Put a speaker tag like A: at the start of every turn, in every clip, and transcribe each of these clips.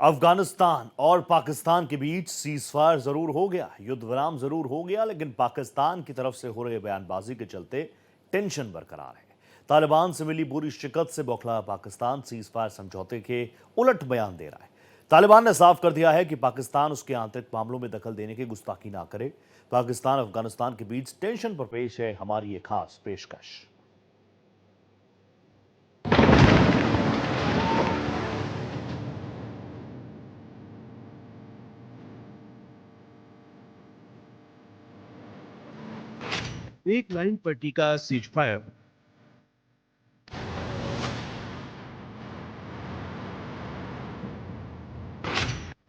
A: अफगानिस्तान और पाकिस्तान के बीच सीजफायर जरूर हो गया, युद्ध विराम जरूर हो गया, लेकिन पाकिस्तान की तरफ से हो रहे बयानबाजी के चलते टेंशन बरकरार है। तालिबान से मिली बुरी शिकस्त से बौखला पाकिस्तान सीजफायर समझौते के उलट बयान दे रहा है। तालिबान ने साफ कर दिया है कि पाकिस्तान उसके आंतरिक मामलों में दखल देने की गुस्ताखी ना करे। पाकिस्तान अफगानिस्तान के बीच टेंशन पर पेश है हमारी ये खास पेशकश।
B: एक लाइन पर टिका सीज फायर।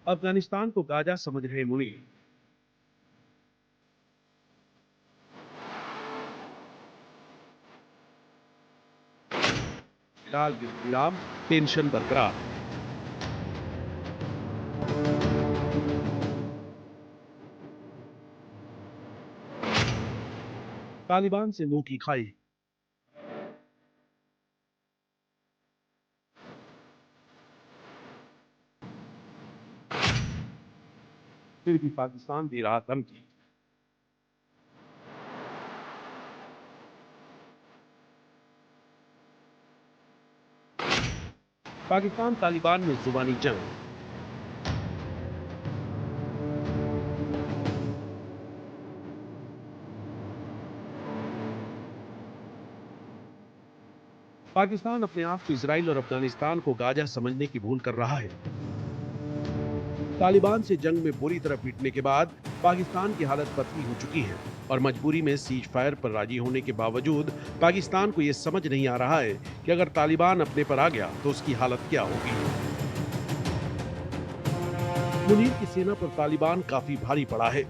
B: अफगानिस्तान को गाजा समझ रहे मुनीर। फिलहाल विराम, टेंशन बरकरार। तालिबान से मुंह की खाई। फिर भी पाकिस्तान दे रहा धमकी। पाकिस्तान तालिबान में जुबानी जंग। पाकिस्तान अपने आप को इसराइल और अफगानिस्तान को गाजा समझने की भूल कर रहा है। तालिबान से जंग में बुरी तरह पीटने के बाद पाकिस्तान की हालत पतली हो चुकी है और मजबूरी में सीज फायर पर राजी होने के बावजूद पाकिस्तान को यह समझ नहीं आ रहा है कि अगर तालिबान अपने पर आ गया तो उसकी हालत क्या होगी। मुनीर की सेना पर तालिबान काफी भारी पड़ा है।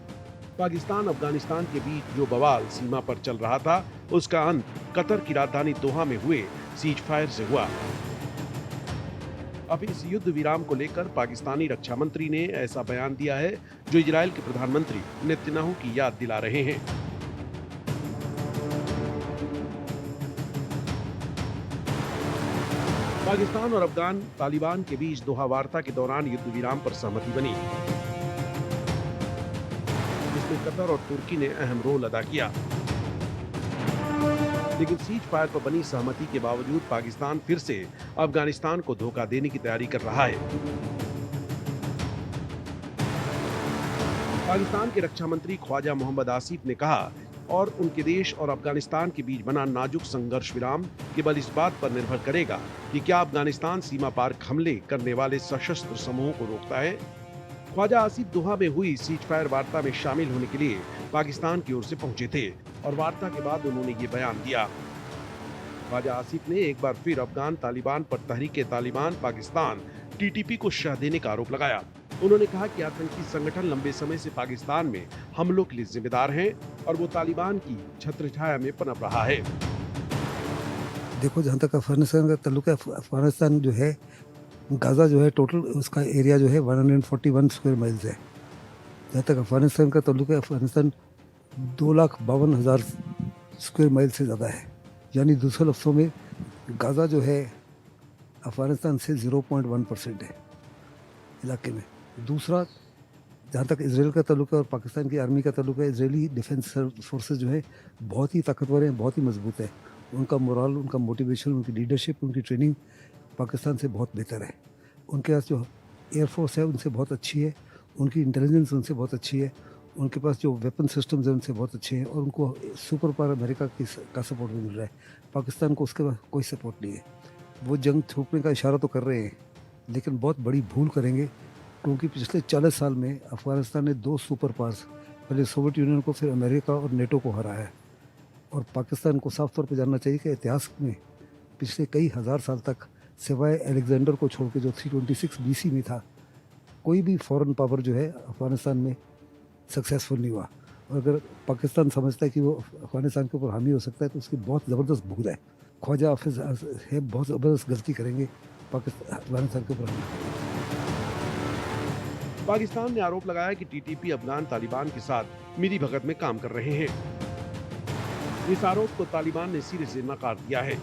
B: पाकिस्तान अफगानिस्तान के बीच जो बवाल सीमा पर चल रहा था, उसका अंत कतर की राजधानी दोहा में हुए सीज फायर से हुआ। अब इस युद्ध विराम को लेकर पाकिस्तानी रक्षा मंत्री ने ऐसा बयान दिया है जो इजराइल के प्रधानमंत्री नेतन्याहू की याद दिला रहे हैं। पाकिस्तान और अफगान तालिबान के बीच दोहा वार्ता के दौरान युद्ध विराम पर सहमति बनी, जिसमें कतर और तुर्की ने अहम रोल अदा किया। लेकिन सीज फायर पर बनी सहमति के बावजूद पाकिस्तान फिर से अफगानिस्तान को धोखा देने की तैयारी कर रहा है। पाकिस्तान के रक्षा मंत्री ख्वाजा मोहम्मद आसिफ ने कहा, और उनके देश और अफगानिस्तान के बीच बना नाजुक संघर्ष विराम केवल इस बात पर निर्भर करेगा कि क्या अफगानिस्तान सीमा पार हमले करने वाले सशस्त्र समूहों को रोकता है। ख्वाजा आसिफ दोहा में हुई सीज फायर वार्ता में शामिल होने के लिए पाकिस्तान की ओर से पहुंचे थे और वार्ता के बाद उन्होंने ये बयान दिया। ख्वाजा आसिफ ने एक बार फिर अफगान तालिबान पर तहरीके तालिबान पाकिस्तान टीटीपी को शह देने का आरोप लगाया। उन्होंने कहा कि आतंकी संगठन लंबे समय से पाकिस्तान में हमलों के लिए जिम्मेदार हैं और वो तालिबान की छत्रछाया में पनप रहा है।
C: देखो, जहाँ तक अफगानिस्तान का ताल्लुक है, अफगानिस्तान जो है, गाज़ा जो है, टोटल उसका एरिया जो है 141 स्क्वायर माइल्स है। जहाँ तक अफगानिस्तान का ताल्लुक है, अफगानिस्तान 2,52,000 स्क्वायर माइल से ज़्यादा है। यानी दूसरे लफ्ज़ों में गाज़ा जो है अफगानिस्तान से 0.1% है इलाके में। दूसरा, जहाँ तक इसराइल का ताल्लुक है और पाकिस्तान की आर्मी का ताल्लुक है, इसराइली डिफेंस फोर्सेस जो है बहुत ही ताकतवर हैं, बहुत ही मजबूत है। उनका मोरल, उनका मोटिवेशन, उनकी लीडरशिप, उनकी ट्रेनिंग पाकिस्तान से बहुत बेहतर है। उनके पास जो एयरफोर्स है उनसे बहुत अच्छी है, उनकी इंटेलिजेंस उनसे बहुत अच्छी है, उनके पास जो वेपन सिस्टम्स हैं उनसे बहुत अच्छे हैं और उनको सुपर पावर अमेरिका का सपोर्ट भी मिल रहा है। पाकिस्तान को उसके पास कोई सपोर्ट नहीं है। वो जंग थोपने का इशारा तो कर रहे हैं, लेकिन बहुत बड़ी भूल करेंगे, क्योंकि पिछले 40 साल में अफगानिस्तान ने 2 सुपर पावर्स, पहले सोवियत यूनियन को, फिर अमेरिका और नेटो को हराया है। और पाकिस्तान को साफ तौर पर जानना चाहिए कि इतिहास में पिछले कई हज़ार साल तक सिवाय अलेक्जेंडर को छोड़ के, जो 326 BC में था, कोई भी फॉरेन पावर जो है अफगानिस्तान में सक्सेसफुल नहीं हुआ। और अगर पाकिस्तान समझता है कि वो अफगानिस्तान के ऊपर हामी हो सकता है तो उसकी बहुत ज़बरदस्त भूल है। ख्वाजा हाफिज है, बहुत ज़बरदस्त गलती करेंगे पाकिस्तान अफगानिस्तान के ऊपर हमला करेंगे।
B: पाकिस्तान ने आरोप लगाया कि टीटीपी अफगान तालिबान के साथ मिली भगत में काम कर रहे हैं। इस आरोप को तालिबान ने सिरे से नकार दिया है।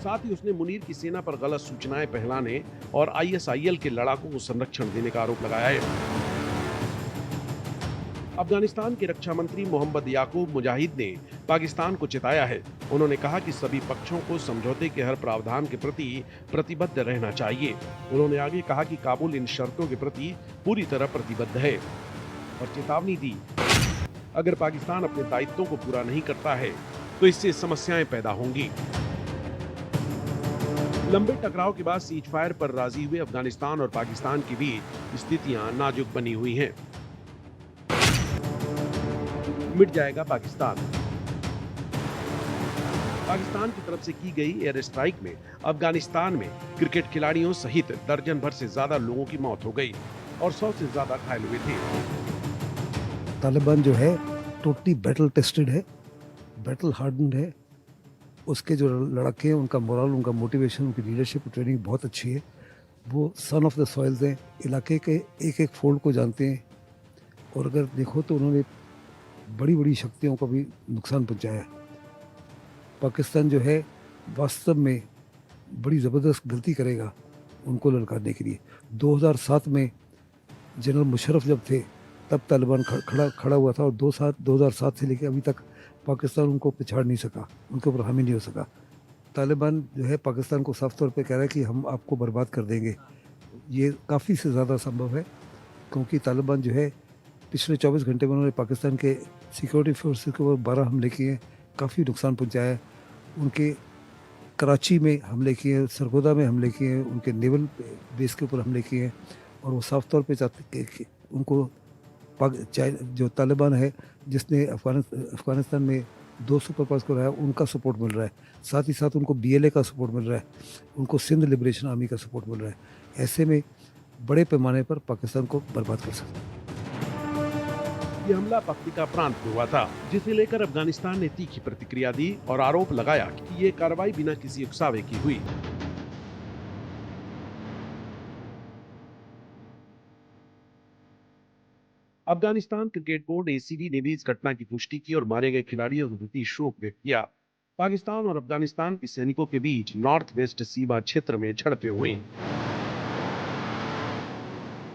B: साथ ही उसने मुनीर की सेना पर गलत सूचनाएं फैलाने और ISIL के लड़ाकों को संरक्षण देने का आरोप लगाया है। अफगानिस्तान के रक्षा मंत्री मोहम्मद याकूब मुजाहिद ने पाकिस्तान को चिताया है। उन्होंने कहा कि सभी पक्षों को समझौते के हर प्रावधान के प्रति प्रतिबद्ध रहना चाहिए। उन्होंने आगे कहा कि काबुल इन शर्तों के प्रति पूरी तरह प्रतिबद्ध है और चेतावनी दी, अगर पाकिस्तान अपने दायित्वों को पूरा नहीं करता है तो इससे समस्याएं पैदा होंगी। लंबे टकराव के बाद सीज फायर पर राजी हुए अफगानिस्तान और पाकिस्तान के बीच स्थितियां नाजुक बनी हुई हैं। मिट जाएगा पाकिस्तान। पाकिस्तान की तरफ से की गई एयर स्ट्राइक में अफगानिस्तान में क्रिकेट खिलाड़ियों सहित दर्जन भर से ज्यादा लोगों की मौत हो गई और 100 से ज्यादा घायल हुए थे।
C: तालिबान जो है टोटली बैटल टेस्टेड है, बैटल हार्डन्ड है। उसके जो लड़के हैं उनका मोरल, उनका मोटिवेशन, उनकी लीडरशिप ट्रेनिंग बहुत अच्छी है। वो सन ऑफ द सॉइल्स हैं, इलाके के एक एक फोल्ड को जानते हैं और अगर देखो तो उन्होंने बड़ी बड़ी शक्तियों का भी नुकसान पहुंचाया है। पाकिस्तान जो है वास्तव में बड़ी ज़बरदस्त गलती करेगा उनको ललकारने के लिए। 2007 में जनरल मुशर्रफ जब थे तब तालिबान खड़ा हुआ था और 2007 से लेकर अभी तक पाकिस्तान उनको पिछाड़ नहीं सका, उनके ऊपर हामी नहीं हो सका। तालिबान जो है पाकिस्तान को साफ तौर पे कह रहा है कि हम आपको बर्बाद कर देंगे। ये काफ़ी से ज़्यादा संभव है क्योंकि तालिबान जो है पिछले 24 घंटे में उन्होंने पाकिस्तान के सिक्योरिटी फोर्सेस के ऊपर 12 हमले किए, काफ़ी नुकसान पहुंचाया है। उनके कराची में हमले किए, सरगोदा में हमले किए, उनके नेवल बेस के ऊपर हमले किए और वो साफ तौर पे चाहते कि उनको जो तालिबान है जिसने अफगानिस्तान में 2 सुपर पावर्स को रहा है उनका सपोर्ट मिल रहा है, साथ ही साथ उनको BLA का सपोर्ट मिल रहा है, उनको सिंध लिबरेशन आर्मी का सपोर्ट मिल रहा है। ऐसे में बड़े पैमाने पर पाकिस्तान को बर्बाद कर सकते हैं।
B: ये हमला पख्तिका प्रांत में हुआ था, जिसे लेकर अफगानिस्तान ने तीखी प्रतिक्रिया दी और आरोप लगाया कि ये कार्रवाई बिना किसी उकसावे की हुई। अफगानिस्तान क्रिकेट बोर्ड ACB ने भी इस घटना की पुष्टि की और मारे गए खिलाड़ियों के प्रति शोक व्यक्त किया। पाकिस्तान और अफगानिस्तान के सैनिकों के बीच नॉर्थ वेस्ट सीमा क्षेत्र में झड़पें हुई।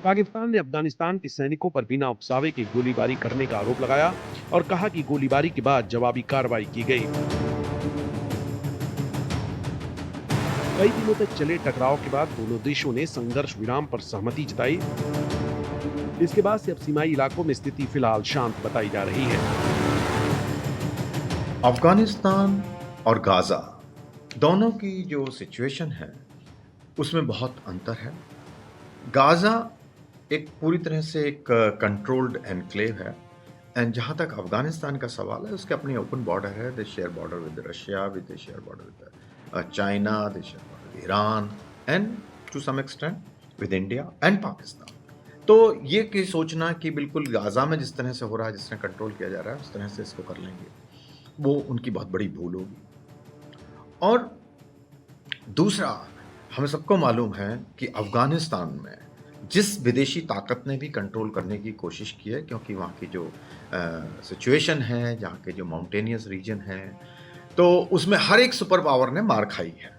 B: पाकिस्तान ने अफगानिस्तान के सैनिकों पर बिना उकसावे के गोलीबारी करने का आरोप लगाया और कहा कि गोलीबारी के बाद जवाबी कार्रवाई की गई। कई दिनों तक चले टकराव के बाद दोनों देशों ने संघर्ष विराम पर सहमति जताई। इसके बाद से अब सीमाई इलाकों में स्थिति फिलहाल शांत बताई जा रही है।
D: अफगानिस्तान और गाजा दोनों की जो सिचुएशन है उसमें बहुत अंतर है। गाजा एक पूरी तरह से एक कंट्रोल्ड एनक्लेव है एंड जहाँ तक अफगानिस्तान का सवाल है उसके अपनी ओपन बॉर्डर है। They share border with Russia, with they share border with China, they share border with Iran and to some extent with India and Pakistan. तो ये कि सोचना कि बिल्कुल गाजा में जिस तरह से हो रहा है, जिस तरह कंट्रोल किया जा रहा है उस तरह से इसको कर लेंगे, वो उनकी बहुत बड़ी भूल होगी। और दूसरा, हमें सबको मालूम है कि अफगानिस्तान में जिस विदेशी ताकत ने भी कंट्रोल करने की कोशिश की है, क्योंकि वहाँ की जो सिचुएशन है, जहाँ के जो माउंटेनियस रीजन है, तो उसमें हर एक सुपर पावर ने मार खाई है।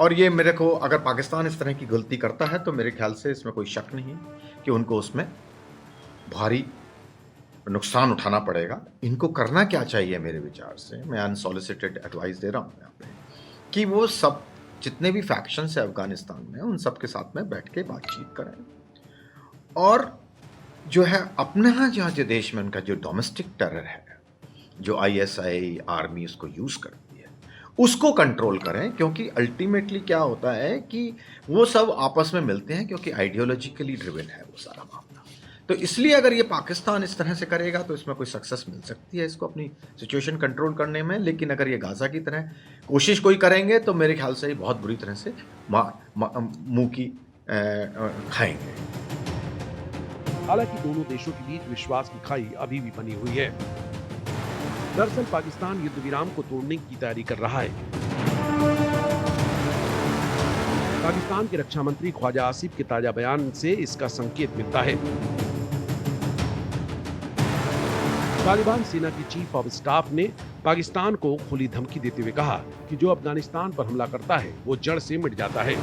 D: और ये मेरे को, अगर पाकिस्तान इस तरह की गलती करता है तो मेरे ख्याल से इसमें कोई शक नहीं कि उनको उसमें भारी नुकसान उठाना पड़ेगा। इनको करना क्या चाहिए मेरे विचार से, मैं अनसॉलिसिटेड एडवाइस दे रहा हूँ यहाँ पे, कि वो सब जितने भी फैक्शंस है अफगानिस्तान में उन सब के साथ में बैठ के बातचीत करें और जो है अपना जहाँ जो देश में उनका जो डोमेस्टिक टेरर है, जो ISI आर्मी उसको यूज़ करती है, उसको कंट्रोल करें। क्योंकि अल्टीमेटली क्या होता है कि वो सब आपस में मिलते हैं क्योंकि आइडियोलॉजिकली ड्रिवन है वो सारा मामला। तो इसलिए अगर ये पाकिस्तान इस तरह से करेगा तो इसमें कोई सक्सेस मिल सकती है इसको अपनी सिचुएशन कंट्रोल करने में। लेकिन अगर ये गाजा की तरह कोशिश कोई करेंगे तो मेरे ख्याल से बहुत बुरी तरह से मुंह की खाएंगे।
B: हालांकि दोनों देशों के बीच विश्वास की खाई अभी भी बनी हुई है। दरअसल पाकिस्तान युद्ध विराम को तोड़ने की तैयारी कर रहा है। पाकिस्तान के रक्षा मंत्री ख्वाजा आसिफ के ताजा बयान से इसका संकेत मिलता है। तालिबान सेना की चीफ ऑफ स्टाफ ने पाकिस्तान को खुली धमकी देते हुए कहा कि जो अफगानिस्तान पर हमला करता है वो जड़ से मिट जाता है।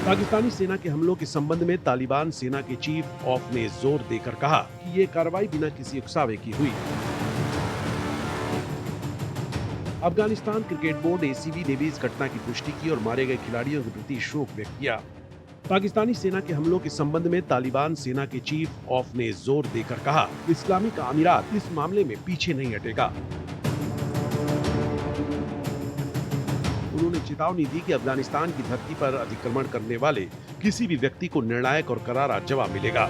B: पाकिस्तानी सेना के हमलों के संबंध में तालिबान सेना के चीफ ऑफ ने जोर देकर कहा कि ये कार्रवाई बिना किसी उकसावे की हुई। अफगानिस्तान क्रिकेट बोर्ड ACB ने भी इस घटना की पुष्टि की और मारे गए खिलाड़ियों के प्रति शोक व्यक्त किया। पाकिस्तानी सेना के हमलों के संबंध में तालिबान सेना के चीफ ऑफ ने जोर देकर कहा कि इस्लामिक अमीरात इस मामले में पीछे नहीं हटेगा। उन्होंने चेतावनी दी कि अफगानिस्तान की धरती पर अतिक्रमण करने वाले किसी भी व्यक्ति को निर्णायक और करारा जवाब मिलेगा।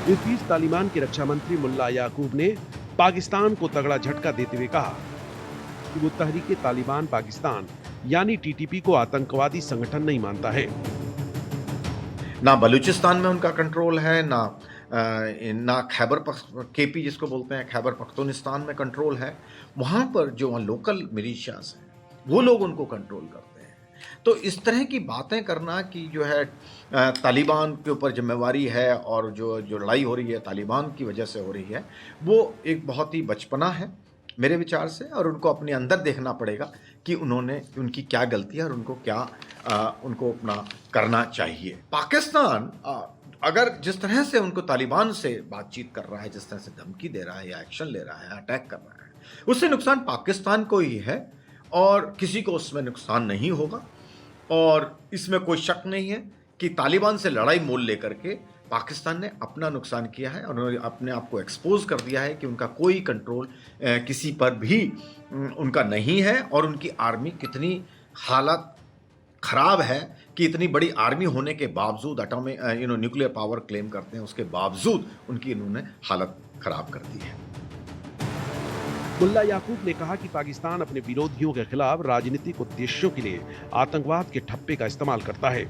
B: इस बीच तालिबान के रक्षा मंत्री मुल्ला याकूब ने पाकिस्तान को तगड़ा झटका देते हुए कहा कि वो तहरीके तालिबान पाकिस्तान यानी TTP को आतंकवादी संगठन नहीं मानता है।
D: ना बलूचिस्तान में उनका कंट्रोल है, ना खैबर KP जिसको बोलते हैं खैबर पख्तूनिस्तान में कंट्रोल है। वहाँ पर जो वहाँ लोकल मिलिशियाज हैं वो लोग उनको कंट्रोल करते हैं। तो इस तरह की बातें करना कि जो है तालिबान के ऊपर जिम्मेवारी है और जो लड़ाई हो रही है तालिबान की वजह से हो रही है, वो एक बहुत ही बचपना है मेरे विचार से, और उनको अपने अंदर देखना पड़ेगा कि उनकी क्या गलती है और उनको क्या उनको अपना करना चाहिए। पाकिस्तान अगर जिस तरह से उनको तालिबान से बातचीत कर रहा है, जिस तरह से धमकी दे रहा है या एक्शन ले रहा है, अटैक कर रहा है, उससे नुकसान पाकिस्तान को ही है और किसी को उसमें नुकसान नहीं होगा। और इसमें कोई शक नहीं है कि तालिबान से लड़ाई मोल लेकर के पाकिस्तान ने अपना नुकसान किया है और उन्होंने अपने आप को एक्सपोज कर दिया है कि उनका कोई कंट्रोल किसी पर भी उनका नहीं है, और उनकी आर्मी कितनी हालत खराब है कि इतनी बड़ी आर्मी होने के बावजूद एटॉमिक न्यूक्लियर पावर क्लेम करते हैं, उसके बावजूद उनकी इन्होंने हालत खराब कर दी है।
B: मुल्ला याकूब ने कहा कि पाकिस्तान अपने विरोधियों के खिलाफ राजनीतिक उद्देश्यों के लिए आतंकवाद के ठप्पे का इस्तेमाल करता है।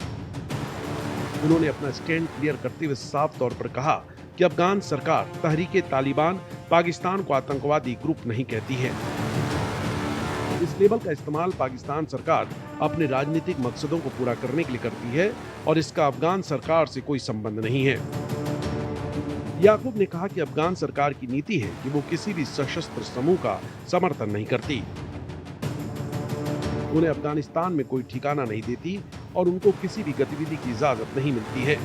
B: उन्होंने अपना स्टैंड क्लियर करते हुए साफ तौर पर कहा कि अफगान सरकार तहरीके तालिबान पाकिस्तान को आतंकवादी ग्रुप नहीं कहती है। इस लेबल का इस्तेमाल पाकिस्तान सरकार अपने राजनीतिक मकसदों को पूरा करने के लिए करती है और इसका अफगान सरकार से कोई संबंध नहीं है। याकूब ने कहा कि अफगान सरकार की नीति है कि वो किसी भी सशस्त्र समूह का समर्थन नहीं करती, उन्हें अफगानिस्तान में कोई ठिकाना नहीं देती और उनको किसी भी गतिविधि की इजाजत नहीं मिलती है।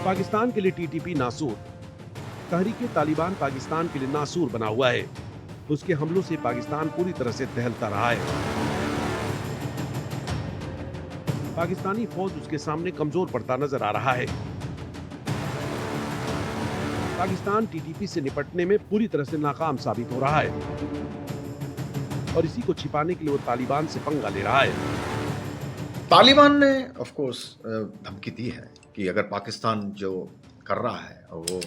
B: पाकिस्तान के लिए TTP नासूर, तहरीके तालिबान पाकिस्तान के लिए नासूर बना हुआ है। उसके हमलों से पाकिस्तान पूरी तरह से दहलता रहा है। पाकिस्तानी फौज उसके सामने कमजोर पड़ता नजर आ रहा है। पाकिस्तान TTP से निपटने में पूरी तरह से नाकाम साबित हो रहा है और इसी को छिपाने के लिए वो तालिबान से पंगा ले रहा है।
D: तालिबान ने ऑफ कोर्स धमकी दी है कि अगर पाकिस्तान जो कर रहा है और वो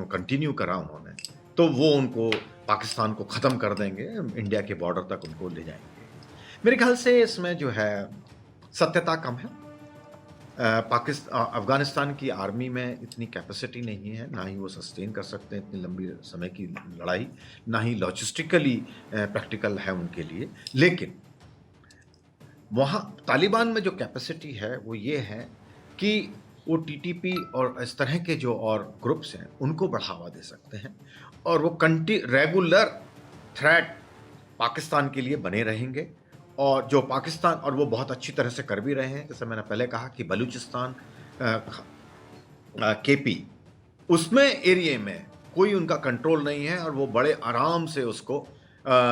D: कंटिन्यू करा उन्होंने, तो वो उनको पाकिस्तान को ख़त्म कर देंगे, इंडिया के बॉर्डर तक उनको ले जाएंगे। मेरे ख्याल से इसमें जो है सत्यता कम है। अफगानिस्तान की आर्मी में इतनी कैपेसिटी नहीं है, ना ही वो सस्टेन कर सकते हैं इतनी लंबी समय की लड़ाई, ना ही लॉजिस्टिकली प्रैक्टिकल है उनके लिए। लेकिन वहाँ तालिबान में जो कैपेसिटी है वो ये है कि वो TTP और इस तरह के जो और ग्रुप्स हैं उनको बढ़ावा दे सकते हैं और वो रेगुलर थ्रेट पाकिस्तान के लिए बने रहेंगे। और जो पाकिस्तान, और वो बहुत अच्छी तरह से कर भी रहे हैं, जैसे मैंने पहले कहा कि बलूचिस्तान KP उसमें एरिया में कोई उनका कंट्रोल नहीं है और वो बड़े आराम से उसको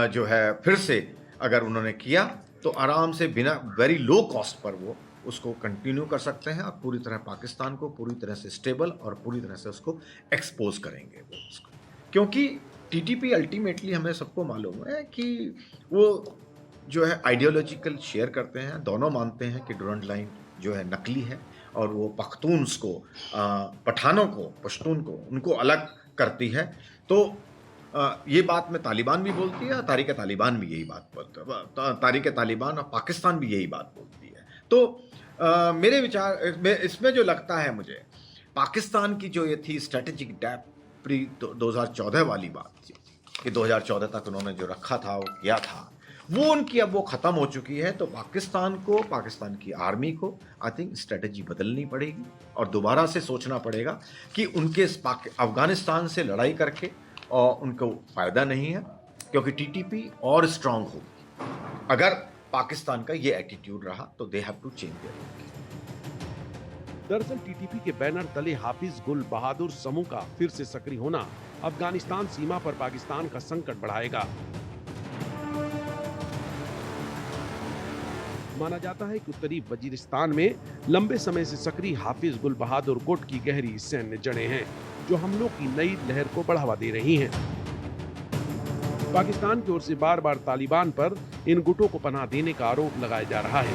D: जो है फिर से अगर उन्होंने किया तो आराम से बिना वेरी लो कॉस्ट पर वो उसको कंटिन्यू कर सकते हैं और पूरी तरह पाकिस्तान को पूरी तरह से स्टेबल और पूरी तरह से उसको एक्सपोज करेंगे वो उसको। क्योंकि TTP अल्टीमेटली हमें सबको मालूम है कि वो जो है आइडियोलॉजिकल शेयर करते हैं, दोनों मानते हैं कि डुरंड लाइन जो है नकली है और वो पख्तून्स को, पठानों को, पश्तून को, उनको अलग करती है। तो ये बात में तालिबान भी बोलती है, तारीक तालिबान भी यही बात बोलता है, तारीक तालिबान और पाकिस्तान भी यही बात बोलती है। तो मेरे विचार इसमें जो लगता है मुझे, पाकिस्तान की जो ये थी स्ट्रेटेजिक डेप्थ प्री 2014 वाली बात थी कि 2014 तक उन्होंने जो रखा था वो किया था, वो उनकी अब वो खत्म हो चुकी है। तो पाकिस्तान को, पाकिस्तान की आर्मी को आई थिंक स्ट्रेटजी बदलनी पड़ेगी और दोबारा से सोचना पड़ेगा कि उनके अफगानिस्तान से लड़ाई करके और उनको फायदा नहीं है, क्योंकि टीटीपी और स्ट्रांग होगी। अगर पाकिस्तान का ये एटीट्यूड रहा तो they have to change there.
B: दरअसल टीटीपी के बैनर तले हाफिज गुल बहादुर समूह का फिर से सक्रिय होना अफगानिस्तान सीमा पर पाकिस्तान का संकट बढ़ाएगा। माना जाता है कि उत्तरी वजीरिस्तान में लंबे समय से सक्रिय हाफिज गुल बहादुर गुट की गहरी सैन्य जड़ें हैं, जो हमलों की नई लहर को बढ़ावा दे रही हैं। पाकिस्तान की ओर से बार बार तालिबान पर इन गुटों को पनाह देने का आरोप लगाया जा रहा है।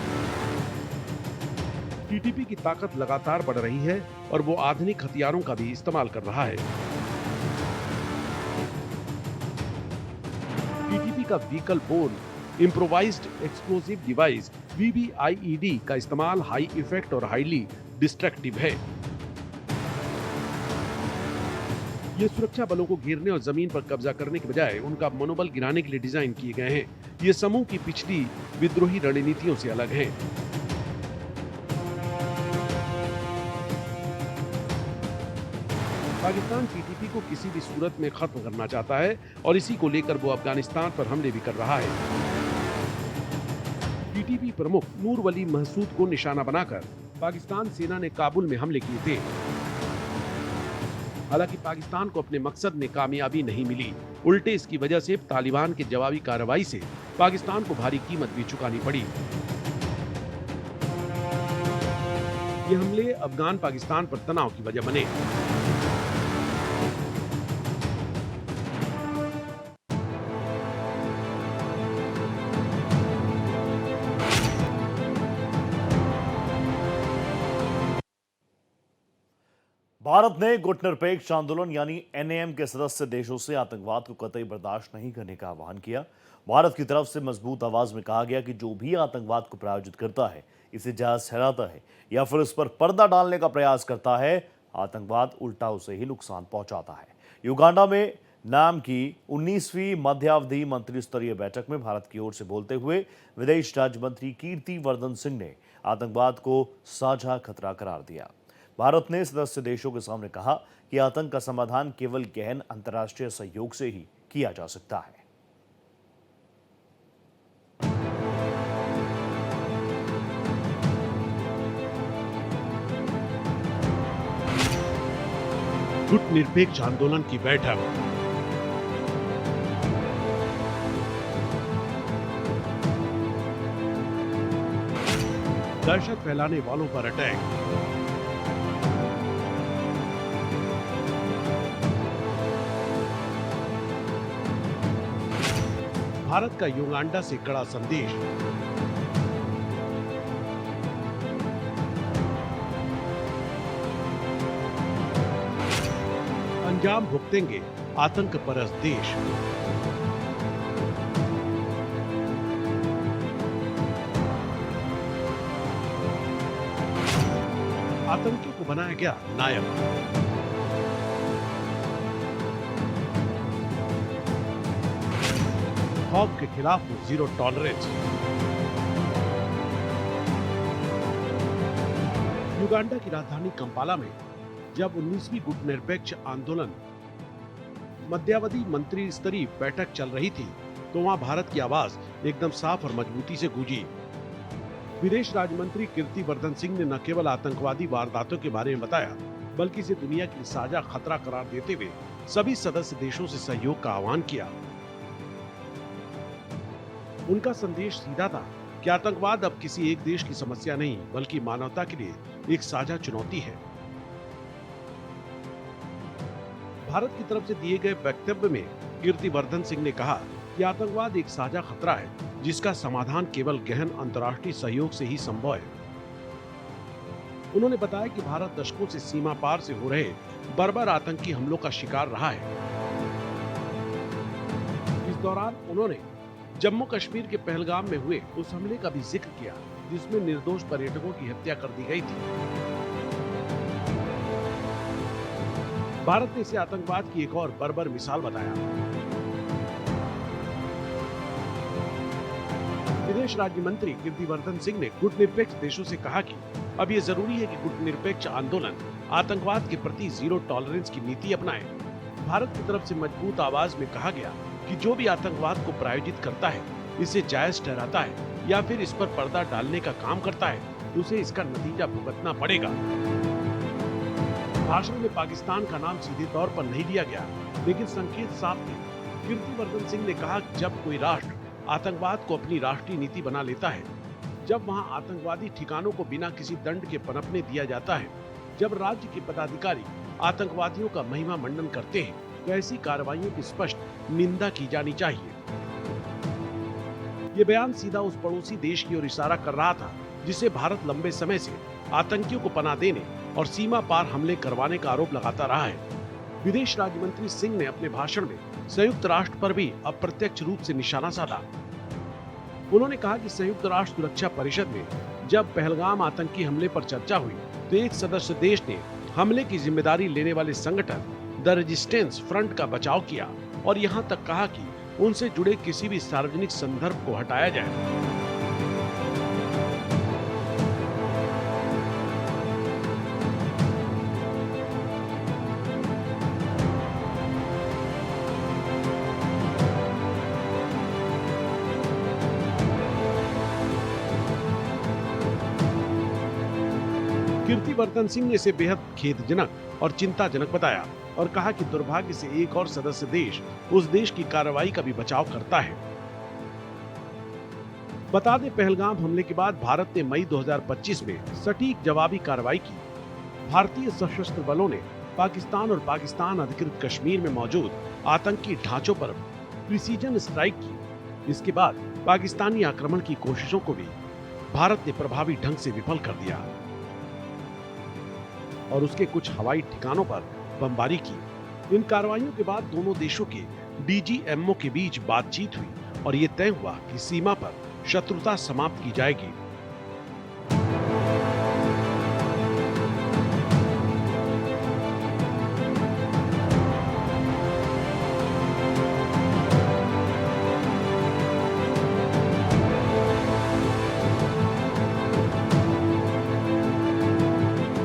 B: टीटीपी की ताकत लगातार बढ़ रही है और वो आधुनिक हथियारों का भी इस्तेमाल कर रहा है। टीटीपी का vehicle borne improvised explosive device VBIED का इस्तेमाल हाई इफेक्ट और हाईली डिस्ट्रक्टिव है। ये सुरक्षा बलों को घेरने और जमीन पर कब्जा करने के बजाय उनका मनोबल गिराने के लिए डिजाइन किए गए हैं। ये समूह की पिछली विद्रोही रणनीतियों से अलग है। पाकिस्तान टीटीपी को किसी भी सूरत में खत्म करना चाहता है और इसी को लेकर वो अफगानिस्तान पर हमले भी कर रहा है। टीटीपी प्रमुख नूर वली महसूद को निशाना बनाकर पाकिस्तान सेना ने काबुल में हमले किए थे। हालांकि पाकिस्तान को अपने मकसद में कामयाबी नहीं मिली। उल्टे इसकी वजह से तालिबान की जवाबी कार्रवाई से पाकिस्तान को भारी कीमत भी चुकानी पड़ी। ये हमले अफगान पाकिस्तान पर तनाव की वजह बने।
A: भारत ने गुटनिरपेक्ष आंदोलन यानी NAM के सदस्य देशों से आतंकवाद को कतई बर्दाश्त नहीं करने का आह्वान किया। भारत की तरफ से मजबूत आवाज में कहा गया कि जो भी आतंकवाद को प्रायोजित करता है, इसे जायज ठहराता है या फिर उस पर पर्दा डालने का प्रयास करता है, आतंकवाद उल्टा उसे ही नुकसान पहुंचाता है। युगांडा में NAM की 19वीं मध्यावधि मंत्री स्तरीय बैठक में भारत की ओर से बोलते हुए विदेश राज्य मंत्री कीर्ति वर्धन सिंह ने आतंकवाद को साझा खतरा करार दिया। भारत ने सदस्य देशों के सामने कहा कि आतंक का समाधान केवल गहन अंतर्राष्ट्रीय सहयोग से ही किया जा सकता है।
B: गुटनिरपेक्ष आंदोलन की बैठक। दहशत फैलाने वालों पर अटैक। भारत का युगांडा से कड़ा संदेश। अंजाम भुगतेंगे आतंक परस्त देश। आतंकियों को बनाया गया नायक। खौफ के खिलाफ जीरो टॉलरेंस। युगांडा की राजधानी कंपाला में जब 19वीं गुटनिरपेक्ष आंदोलन मध्यावधि मंत्री स्तरीय बैठक चल रही थी, तो वहां भारत की आवाज एकदम साफ और मजबूती से गूंजी। विदेश राज्य मंत्री कीर्ति वर्धन सिंह ने न केवल आतंकवादी वारदातों के बारे में बताया, बल्कि इसे दुनिया की साझा खतरा करार देते हुए सभी सदस्य देशों से सहयोग का आह्वान किया। उनका संदेश सीधा था कि आतंकवाद अब किसी एक देश की समस्या नहीं, बल्कि मानवता के लिए एक साझा चुनौती है। भारत की तरफ से दिए गए वक्तव्य में कीर्ति वर्धन सिंह ने कहा कि आतंकवाद एक साझा खतरा है, जिसका समाधान केवल गहन अंतर्राष्ट्रीय सहयोग से ही संभव है। उन्होंने बताया कि भारत दशकों से सीमा पार से हो रहे बर्बर आतंकी हमलों का शिकार रहा है। इस दौरान उन्होंने जम्मू कश्मीर के पहलगाम में हुए उस हमले का भी जिक्र किया, जिसमें निर्दोष पर्यटकों की हत्या कर दी गई थी। भारत ने इसे आतंकवाद की एक और बर्बर मिसाल बताया। विदेश राज्य मंत्री कीर्तिवर्धन सिंह ने गुटनिरपेक्ष देशों से कहा कि अब ये जरूरी है कि गुटनिरपेक्ष आंदोलन आतंकवाद के प्रति जीरो टॉलरेंस की नीति अपनाए। भारत की तरफ से मजबूत आवाज में कहा गया कि जो भी आतंकवाद को प्रायोजित करता है, इसे जायज ठहराता है या फिर इस पर पर्दा डालने का काम करता है, उसे इसका नतीजा भुगतना पड़ेगा। भाषण में पाकिस्तान का नाम सीधे तौर पर नहीं लिया गया, लेकिन संकेत साफ थे। कीर्तिवर्धन सिंह ने कहा कि जब कोई राष्ट्र आतंकवाद को अपनी राष्ट्रीय नीति बना लेता है, जब वहां आतंकवादी ठिकानों को बिना किसी दंड के पनपने दिया जाता है, जब राज्य के पदाधिकारी आतंकवादियों का महिमा मंडन करते हैं, तो ऐसी कार्रवाइयों की स्पष्ट निंदा की जानी चाहिए। ये बयान सीधा उस पड़ोसी देश की ओर इशारा कर रहा था जिसे भारत लंबे समय से आतंकियों को पनाह देने और सीमा पार हमले करवाने का आरोप लगाता रहा है। विदेश राज्य मंत्री सिंह ने अपने भाषण में संयुक्त राष्ट्र पर भी अप्रत्यक्ष रूप से निशाना साधा। उन्होंने कहा कि संयुक्त राष्ट्र सुरक्षा परिषद में जब पहलगाम आतंकी हमले पर चर्चा हुई, तो एक सदस्य देश ने हमले की जिम्मेदारी लेने वाले संगठन द रेजिस्टेंस फ्रंट का बचाव किया और यहाँ तक कहा कि उनसे जुड़े किसी भी सार्वजनिक संदर्भ को हटाया जाए। कीर्तिवर्धन सिंह ने इसे बेहद खेदजनक और चिंताजनक बताया और कहा कि दुर्भाग्य से एक और सदस्य देश उस देश की कार्रवाई का भी बचाव करता है। बता दें, पहलगाम हमले के बाद भारत ने मई 2025 में सटीक जवाबी कार्रवाई की। भारतीय सशस्त्र बलों ने पाकिस्तान और पाकिस्तान अधिकृत कश्मीर में मौजूद आतंकी ढांचों पर प्रिसीजन स्ट्राइक की। इसके बाद पाकिस्तानी आक्रमण की कोशिशों को भी भारत ने प्रभावी ढंग से विफल कर दिया और उसके कुछ हवाई ठिकानों पर बमबारी की। इन कार्रवाइयों के बाद दोनों देशों के डीजीएमओ के बीच बातचीत हुई और ये तय हुआ कि सीमा पर शत्रुता समाप्त की जाएगी।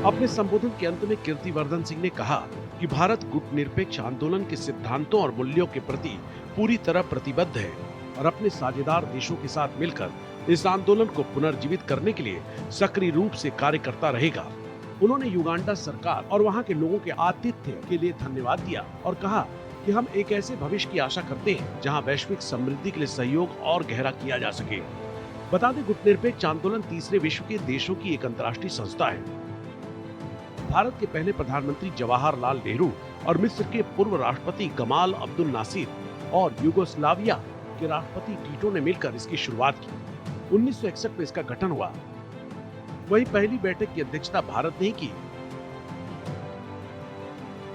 B: अपने संबोधन के अंत में कीर्तिवर्धन सिंह ने कहा कि भारत गुटनिरपेक्ष आंदोलन के सिद्धांतों और मूल्यों के प्रति पूरी तरह प्रतिबद्ध है और अपने साझेदार देशों के साथ मिलकर इस आंदोलन को पुनर्जीवित करने के लिए सक्रिय रूप से कार्य करता रहेगा। उन्होंने युगांडा सरकार और वहां के लोगों के आतिथ्य के लिए धन्यवाद दिया और कहा कि हम एक ऐसे भविष्य की आशा करते हैं जहां वैश्विक समृद्धि के लिए सहयोग और गहरा किया जा सके। बता दें, गुटनिरपेक्ष आंदोलन तीसरे विश्व के देशों की एक अंतर्राष्ट्रीय संस्था है। भारत के पहले प्रधानमंत्री जवाहरलाल नेहरू और मिस्र के पूर्व राष्ट्रपति गमाल अब्दुल नासिर और यूगोस्लाविया के राष्ट्रपति टीटो ने मिलकर इसकी शुरुआत की। 1961 में इसका गठन हुआ। वही पहली बैठक की अध्यक्षता भारत ने की।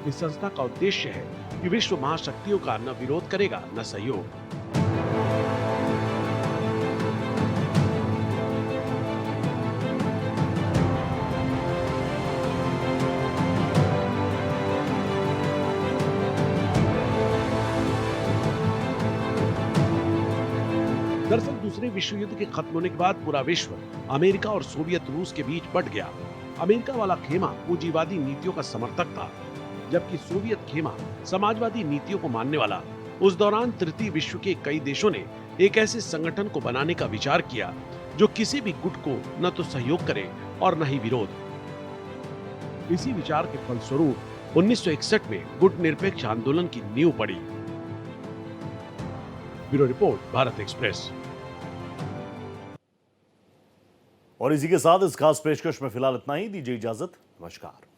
B: इस संस्था का उद्देश्य है कि विश्व महाशक्तियों का न विरोध करेगा न सहयोग। दरअसल दूसरे विश्व युद्ध के खत्म होने के बाद पूरा विश्व अमेरिका और सोवियत रूस के बीच बंट गया। अमेरिका वाला खेमा पूंजीवादी नीतियों का समर्थक था, जबकि सोवियत खेमा समाजवादी नीतियों को मानने वाला। उस दौरान तृतीय विश्व के कई देशों ने एक ऐसे संगठन को बनाने का विचार किया जो किसी भी गुट को न तो सहयोग करे और न ही विरोध। इसी विचार के फलस्वरूप 1961 में गुटनिरपेक्ष आंदोलन की नींव पड़ी। Bureau report, Bharat express.
A: और इसी के साथ इस खास पेशकश में फिलहाल इतना ही। दीजिए इजाजत। नमस्कार।